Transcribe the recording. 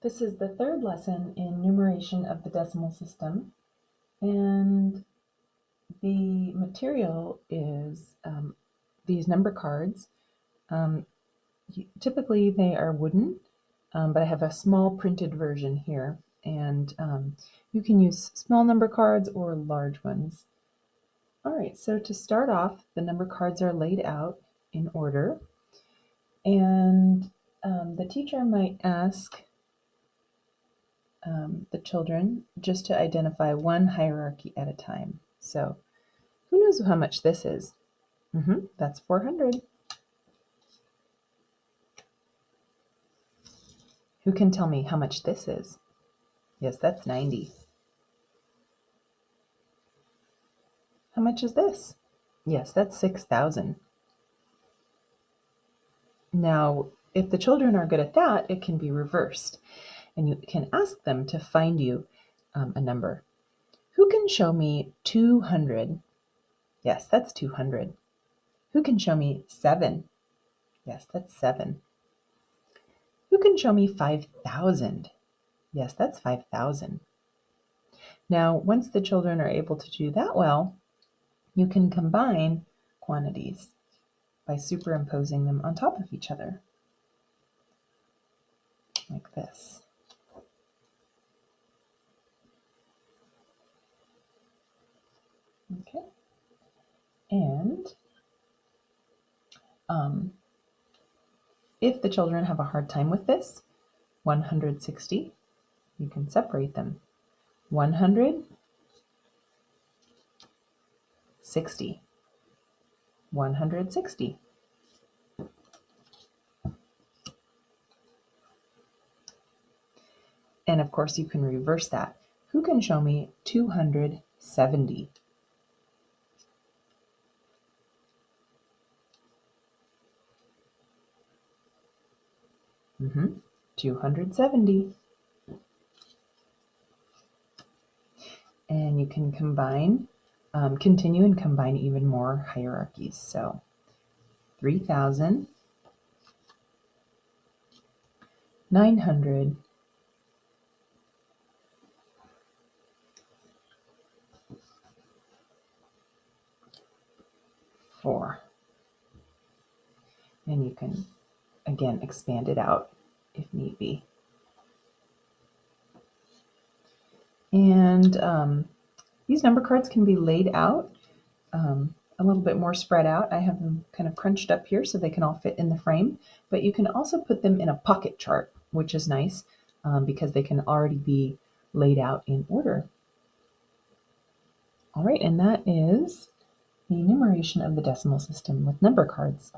This is the third lesson in numeration of the decimal system, and the material is these number cards. Typically they are wooden, but I have a small printed version here, and you can use small number cards or large ones. All right, so to start off, the number cards are laid out in order, and the teacher might ask the children just to identify one hierarchy at a time. So who knows how much this is? That's 400. Who can tell me how much this is? Yes, that's 90. How much is this? Yes, that's 6,000. Now, if the children are good at that, it can be reversed, and you can ask them to find you a number. Who can show me 200? Yes, that's 200. Who can show me 7? Yes, that's 7. Who can show me 5,000? Yes, that's 5,000. Now, once the children are able to do that well, you can combine quantities by superimposing them on top of each other, like this. Okay, and if the children have a hard time with this, 160, you can separate them. 160, 160. And of course, you can reverse that. Who can show me 270? 270. And you can combine, continue and combine even more hierarchies. So 3,000, 900, 4. And you can, again, expand it out if need be. And these number cards can be laid out a little bit more spread out. I have them kind of crunched up here so they can all fit in the frame, but you can also put them in a pocket chart, which is nice because they can already be laid out in order. All right, and that is the numeration of the decimal system with number cards.